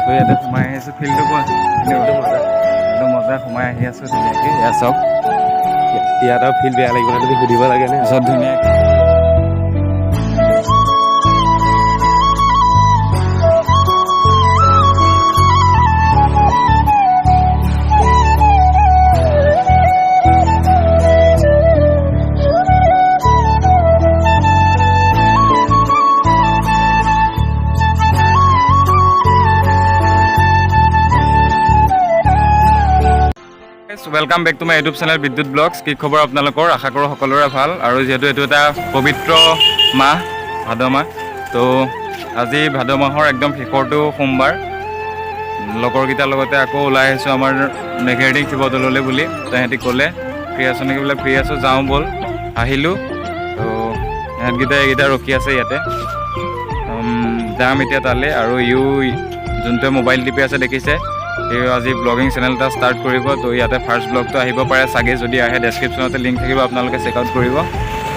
ইয়াতে সোমাই আহিছোঁ ফিল্ডটো কোৱা একদম মজা সোমাই আহি আছোঁ ধুনীয়াকৈ ইয়াত চাওক ইয়াত আৰু ফিল্ড বেয়া লাগিব তুমি সুধিব লাগে নে চব ধুনীয়াকৈ welcome back to my YouTube channel Bidyut blogs कि खबर आपलोकर आशा करो सकलोरे भाल और जेहेतु एटु एटा पवित्र माह भाद माह तो आज भाद माहर एकदम शेषरटो सोमवार लगरकेइटार लगते आको ओलाई आहिছোঁ आमार नेघेरडिং शिवदौलলৈ বুলি तेहेंति कले फ्री आছো नेকি बोले फ्री आছো जाऊँ बोल आहिलो तो एहेंतकेइटा रखी आछे याते जाम एतिया ताले और इउ जोनटोৱে मोबाइल टिपि आछे देखिছে आज ब्लगिंग चैनल এটা स्टार्ट কৰিব तो ইয়াতে ফাৰ্ষ্ট ব্লগটো আহিব পাৰে চাগে যদি আহে ডেসক্ৰিপচনতে লিংক থাকিব আপোনালোকে চেক আউট কৰিব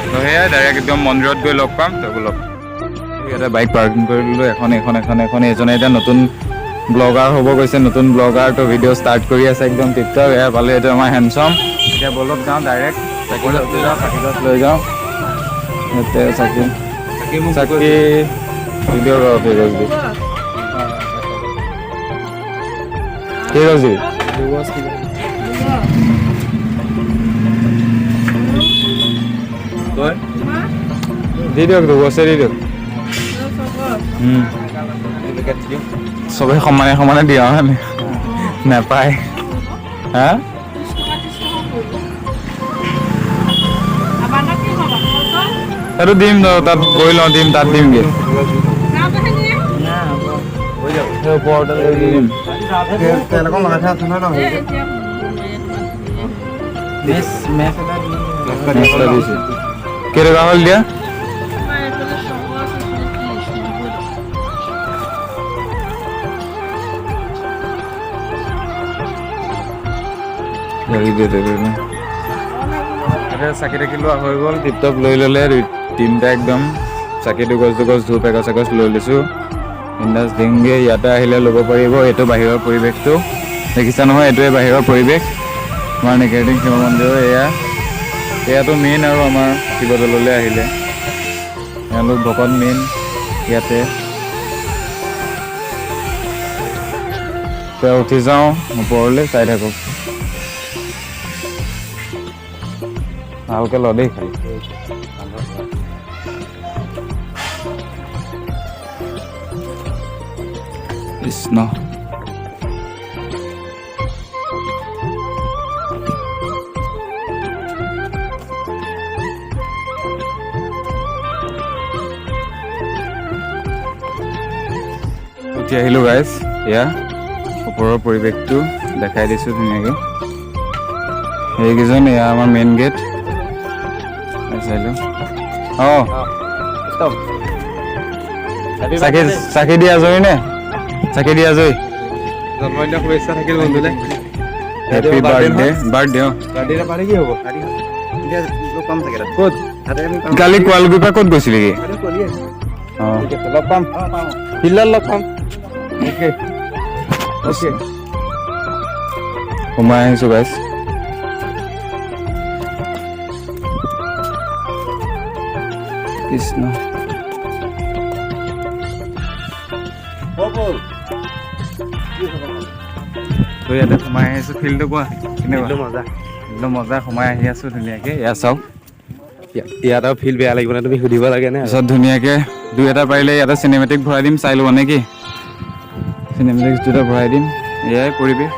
তো হেয়া ডাইৰেক্ট একদম মন্দিৰত গৈ লগ পাম তো লগ ইয়াতে বাইক পাৰ্কিং কৰি ললো এখন এজনে এটা নতুন ব্লগাৰ হ'ব গৈছে নতুন ব্লগাৰ তো ভিডিও স্টাৰ্ট কৰি আছে একদম টিপটপ এয়া পালে এটা আমাৰ হ্যান্ডসাম এতিয়া বলক যাওঁ ডাইৰেক্ট চাকিগছ লৈ যাওঁ এতে চাকি ভিডিও কৰিব ঠিক আছে দি দিয়ক দুবছৰ দি দিয়ক চবে সমানে সমানে দিয়া নাপায় হা এইটো দিম তাত গৈ লওঁ দিম তাত দিমগৈ ওপৰতে লৈ দিম কেইটকা হ'ল দিয়া চাকি টাকি লোৱা হৈ গ'ল টিপটপ লৈ ল'লে তিনিটা একদম চাকি দুগছ ধূপ এগছ লৈ লৈছোঁ ইণ্ডাছ ডিংগে ইয়াতে আহিলে ল'ব পাৰিব এইটো বাহিৰৰ পৰিৱেশটো দেখিছা নহয় এইটোৱে বাহিৰৰ পৰিৱেশ আমাৰ নেঘেৰডিং শিৱ মন্দিৰৰ এয়াতো মেইন আৰু আমাৰ শিৱদৌললৈ আহিলে এওঁলোক ভকত মেইন ইয়াতে তেওঁ উঠি যাওঁ ওপৰলৈ চাই থাকক ভালকৈ ল দেই খালি কৃষ্ণ উঠি আহিলোঁ গাইজ এয়া ওপৰৰ পৰিৱেশটো দেখাই দিছোঁ ধুনীয়াকৈ সেইকেইজন এয়া আমাৰ মেইন গেট চাইলোঁ অঁ চাকি দি আজৰি নে চাকি দি আজৰি জন্মদিনৰ শুভেচ্ছা থাকিল বন্ধুলে হেপী বাৰ্থডে কি হ'ব ক'ত কালি কোৱালগুৰিৰ পৰা ক'ত গৈছিলেগৈ অঁ লগ পাম ফিল্ডত লগ পাম অ'কে সোমাই আহিছোঁ গাইজ কৃষ্ণ তো ইয়াতে সোমাই আহিছোঁ ফিল্ডটো কোৱা কেনেকুৱা একদম মজা সোমাই আহি আছোঁ ধুনীয়াকৈ ইয়াত চাওক ইয়াত আৰু ফিল্ড বেয়া লাগিব নে তুমি সুধিব লাগে নে তাৰপিছত ধুনীয়াকৈ দুই এটা পাৰিলে ইয়াতে চিনেমেটিক ভৰাই দিম চাই ল'ব নেকি চিনেমেটিক দুটা ভৰাই দিম এয়াই পৰিৱেশ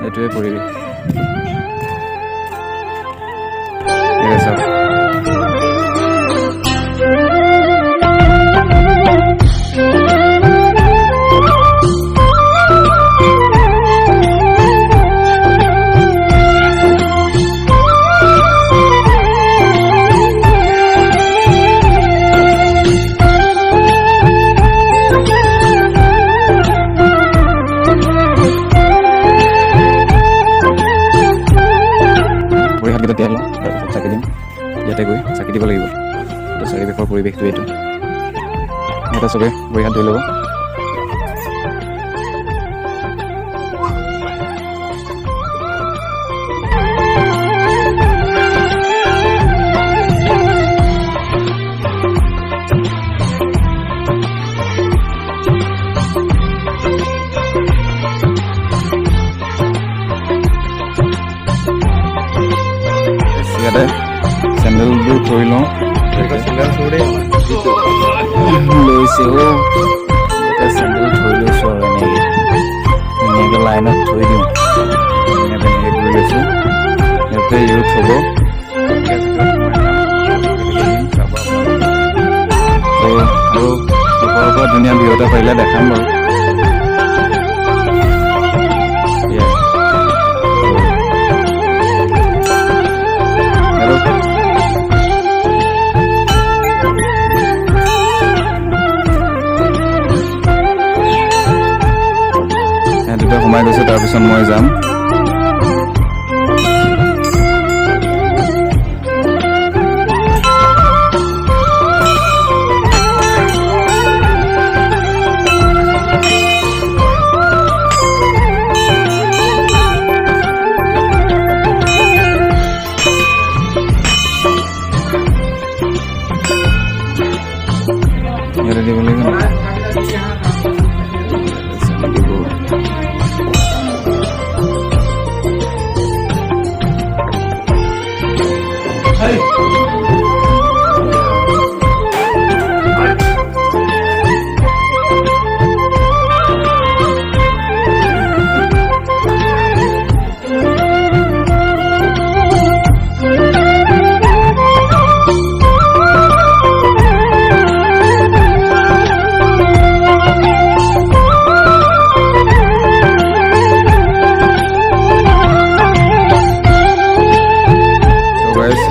এইটোৱে পৰিৱেশ ঠিক আছে ইয়াতে গৈ চাকি দিব লাগিব চাৰিবেশৰ পৰিৱেশটো এইটো এটা চবে ভৰি হাত ধুই ল'ব চেণ্ডেলবোৰ থৈ লওঁ চেণ্ডেল চোৰে লৈছে এটা চেণ্ডেল থৈ লৈছোঁ আৰু ধুনীয়াকৈ লাইনত থৈ দিওঁ ধুনীয়াকৈ কৰি লৈছোঁ ইয়াতে ইউথ হ'ব আৰু ওপৰৰ পৰা ধুনীয়া ভিউ এটা পাৰিলে দেখাম বাৰু সোমাই গৈছোঁ তাৰপিছত মই যাম ইয়াতে দিব লাগিব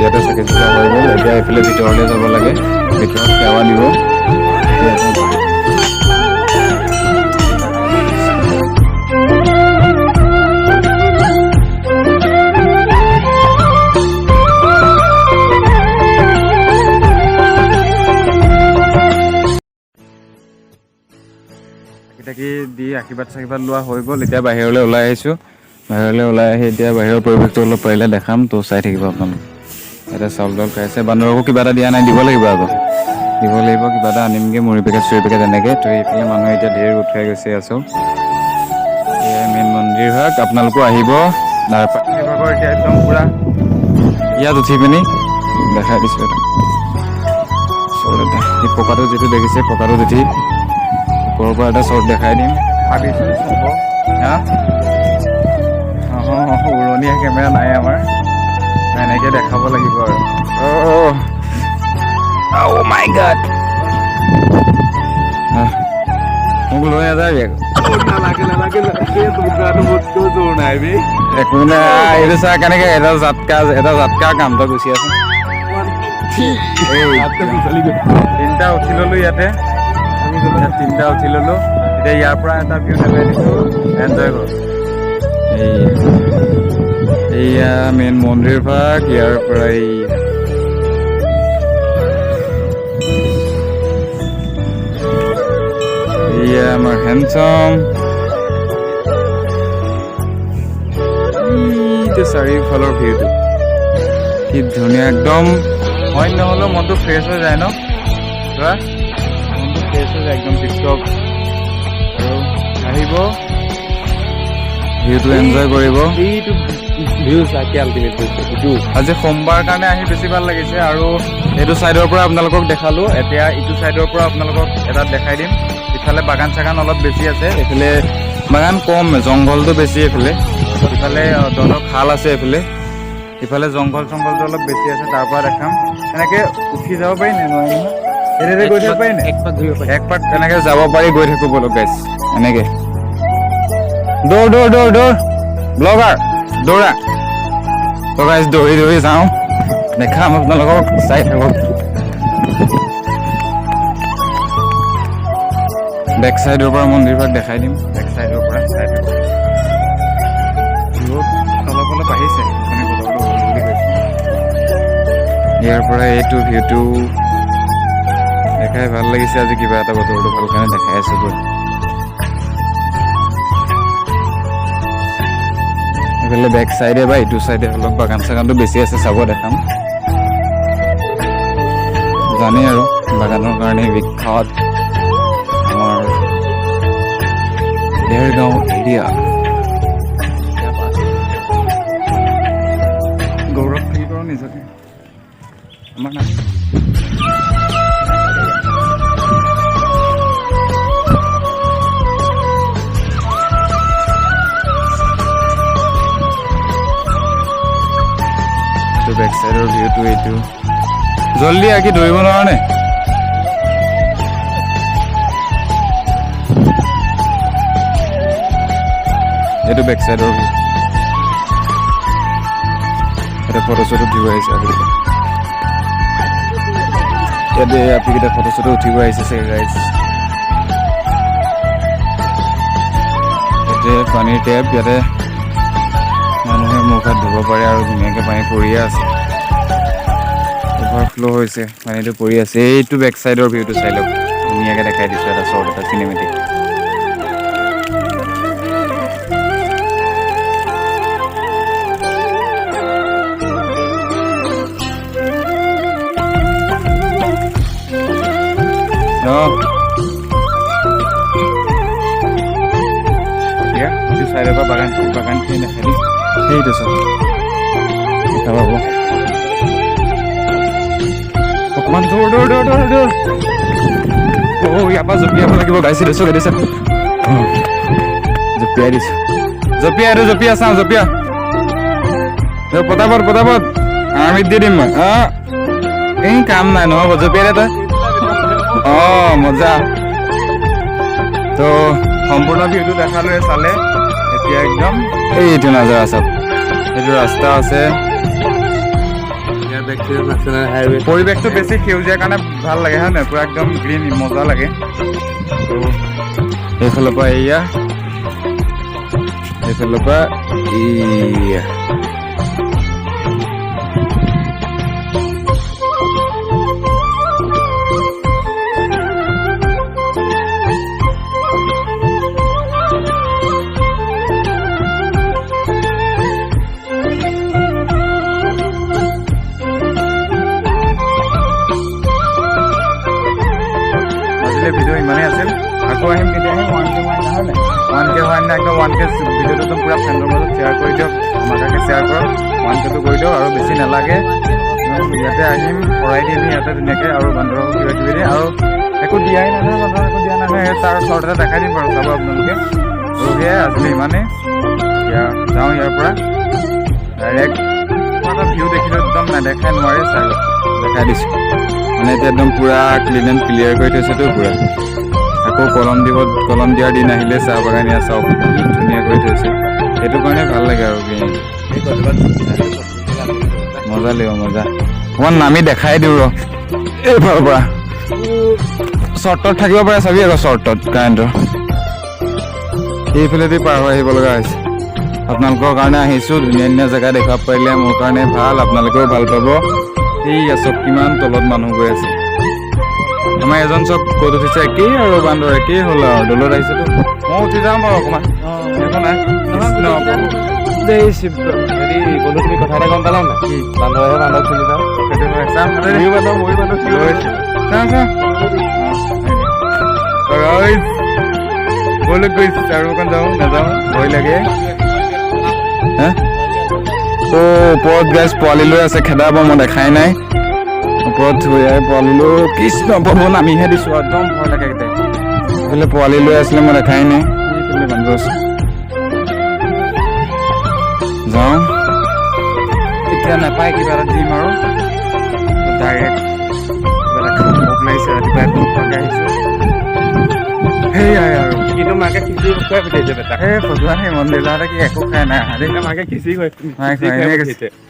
ইয়াতে চাকি জ্বলোৱা হৈ গ'ল এতিয়া এইফালে ভিতৰলৈ যাব লাগে ভিতৰত সেৱা দিব চাকি দি আশীৰ্বাদ লোৱা হৈ গ'ল এতিয়া বাহিৰলৈ ওলাই আহিছোঁ বাহিৰলৈ ওলাই আহি এতিয়া বাহিৰৰ পৰিৱেশটো অলপ পাৰিলে দেখাম তো চাই থাকিব আপোনালোক এটা চাউল দাউল খাইছে বান্দৰকো কিবা এটা দিয়া নাই দিব লাগিব আকৌ দিব লাগিব কিবা এটা আনিমগৈ মুড়ি পেকেট চুৰি পেকেট এনেকৈ তো এইফালে মানুহ এতিয়া ধেৰ গোট খাই গৈছে আছোঁ এয়াই মেইন মন্দিৰ ভাগ আপোনালোকো আহিব ভাগৰ এতিয়া একদম পূৰা ইয়াত উঠি পিনি দেখাই দিছোঁ এটা চৰ্ট এটা এই পকাটো যিটো দেখিছে পকাটোত উঠি ওপৰৰ পৰা এটা চৰ্ট দেখাই দিম ভাবিছোঁ হ'ব হা উৰণীয়া কেমেৰা নাই আমাৰ এনেকৈ দেখাব লাগিব আৰু অ' মাই গড মোক লৈ নাযাবি একো নাই এইটো চা কেনেকৈ এটা জাতকা কাম তই গুচি আছো তিনিটা উঠি ল'লোঁ ইয়াতে তিনিটা উঠি ল'লোঁ এতিয়া ইয়াৰ পৰা এটা ভিউ দেখাই দিছোঁ এনজয় কৰোঁ এইয়া মেইন মন্দিৰ ভাগ ইয়াৰ পৰা এইয়া আমাৰ হেণ্ডচাম চাৰিওফালৰ ভিউটো কি ধুনীয়া একদম হয় নহ'লেও মনটো ফ্ৰেছ হৈ যায় ন মনটো ফ্ৰেছ হৈ যায় একদম টিপটপ আৰু আহিব ভিউটো এনজয় কৰিব আজি সোমবাৰ কাৰণে আহি বেছি ভাল লাগিছে আৰু এইটো ছাইডৰ পৰা আপোনালোকক দেখালোঁ এতিয়া ইটো ছাইডৰ পৰা আপোনালোকক এটা দেখাই দিম ইফালে বাগান চাগান অলপ বেছি আছে এইফালে বাগান কম জংঘলটো বেছি এইফালে ইফালে ধৰক খাল আছে এইফালে ইফালে জংঘলটো অলপ বেছি আছে তাৰ পৰা দেখাম এনেকৈ উঠি যাব পাৰি নে নোৱাৰি নহয় এনেকৈ গৈ থাকিব পাৰি নে এক পাক এনেকৈ যাব পাৰি গৈ থাকোঁ ব'লক গাইছ এনেকৈ দৌৰ ব্লগাৰ দৌৰা তো গাইছ দৌৰি যাওঁ দেখাম আপোনালোকক চাই থাকক বেক চাইডৰ পৰা মন্দিৰভাগ দেখাই দিম বেক চাইডৰ পৰা চাই থাকক অলপ আহিছে বুলি কৈছে ইয়াৰ পৰা এইটো ভিউটো দেখাই ভাল লাগিছে আজি কিবা এটা বতৰটো ভাল কাৰণে দেখাই আছোঁ গৈ এইফালে বেক চাইডে বা ইটো চাইডে অলপ বাগান চাগানটো বেছি আছে চাব দেখাম জানেই আৰু বাগানৰ কাৰণে বিখ্যাত আমাৰ দেৰগাঁও এৰিয়া গৌৰৱ ফিল কৰোঁ নিজকে আমাৰ নাই বেক চাইডৰ ভিউটো এইটো জলদি আকি দৌৰিব নোৱাৰা নে এইটো বেক চাইডৰ ভিউ এটা ফটো চটো উঠিব আহিছে ইয়াতে আপনিকেইটা ফটো চটো উঠিব আহিছে চাগে গাইজ ইয়াতে পানীৰ টেপ ইয়াতে মানুহে মুখ হাত ধুব পাৰে আৰু ধুনীয়াকৈ পানী পৰিয়ে আছে অভাৰফ্ল' হৈছে পানীটো পৰি আছে এইটো বেক চাইডৰ ভিউটো চাই লওক ধুনীয়াকৈ দেখাই দিছোঁ এটা শ্বৰ্ট এটা চিনেমেটিক এইটো চাইডৰ পৰা বাগানখিনি দেখাই দিম সেইটো চব দেখা পাব অকণমান দৌৰ ইয়াৰ পৰা জঁপিয়াব লাগিব গাইছে দিছোঁ জঁপিয়াই দিছোঁ জঁপিয়া চাওঁ জঁপিয়া পতাপত আৰ্মিত দি দিম মই এই কাম নাই নহ'ব জঁপিয়াই দে তই মজা তো সম্পূৰ্ণ ভিউটো দেখালৈ চালে এতিয়া একদম এইটো নাজাৰা চাওক এইটো ৰাস্তা আছে পৰিৱেশটো বেছি সেউজীয়াৰ কাৰণে ভাল লাগে হয় নহয় পুৰা একদম গ্ৰীণ মজা লাগে তো এইফালৰ পৰা এইফালৰ পৰা ভিডিঅ' ইমানেই আছিল আকৌ আহিম কেতিয়া আহিম 1K হোৱা নহয় নে 1K হোৱা নাই একদম 1K ভিডিঅ'টো একদম পুৰা ফ্ৰেণ্ডৰ মাজত শ্বেয়াৰ কৰি দিয়ক আমাকে শ্বেয়াৰ কৰক 1Kটো কৰি দিয়ক আৰু বেছি নালাগে ইয়াতে আহিম কৰাই দিম ইয়াতে ধুনীয়াকৈ আৰু বান্দৰক কিবা কিবি দিয়ে আৰু একো দিয়াই নাযায় বান্দৰক একো দিয়া নাযায় সেই তাৰ শ্বৰ্ট এটা দেখাই দিম বাৰু চাব আপোনালোকে আৰু সেয়াই আছিলে ইমানেই এতিয়া যাওঁ ইয়াৰ পৰা ডাইৰেক্ট ভিউ দেখিলেও একদম নেদেখাই নোৱাৰি চাই লওক দেখাই দিছোঁ মানে এতিয়া একদম পুৰা ক্লিন এণ্ড ক্লিয়াৰ কৰি থৈছেতো পুৰা আকৌ কলম দিয়াৰ দিন আহিলে চাহ বাগানীয়া চাওক ধুনীয়া কৰি থৈছে সেইটো কাৰণে ভাল লাগে আৰু মজা লাগিব মজা অকণমান নামি দেখাই দিওঁ এইফালৰ পৰা শ্বৰ্টত থাকিব পাৰে চাবি আকৌ শ্বৰ্টত কাৰেণ্টৰ এইফালেদি পাৰ হৈ আহিব লগা হৈছে আপোনালোকৰ কাৰণে আহিছোঁ ধুনীয়া জেগা দেখুৱাব পাৰিলে মোৰ কাৰণে ভাল আপোনালোকেও ভাল পাব এই চব কিমান তলত মানুহ গৈ আছে আমাৰ এজন চব ক'ত উঠিছে একেই আৰু বান্দৰ একেই হ'ল আৰু দলত আহিছেতো মই উঠি যাম বাৰু অকণমান একো নাই হেৰি বন্ধু তুমি কথা এটা গম পালা নাই বান্দৰেহে বান্দৰক চিনি পাওঁ ব'লক গৈছে আৰু অকণ যাওঁ নাযাওঁ ভয় লাগে ওপৰত গাইজ পোৱালি লৈ আছে খেদাব মই দেখাই নাই ওপৰত পোৱালি লৈ কৃষ্ণ প্ৰভু নামিহে দিছোঁ একদম ভয় লাগে কেইটাই এইফালে পোৱালি লৈ আছিলে মই দেখাই নাই এইফালে বান্দৰ আছে যাওঁ এতিয়া নাপায় কিবা এটা দিম আৰু ডাইৰেক্ট কিবা এটা খাব ভোক লাগিছে ৰাতিপুৱা একদম খোৱাকৈ আহিছোঁ সেয়াই আৰু কিন্তু মাকে খিচিৰি খুৱাই পঠিয়াইছে বেটা এই ফটোৱা সেই মন্দিৰতে কি একো খাই নাই মাকে খিচিৰি খুৱাই নাই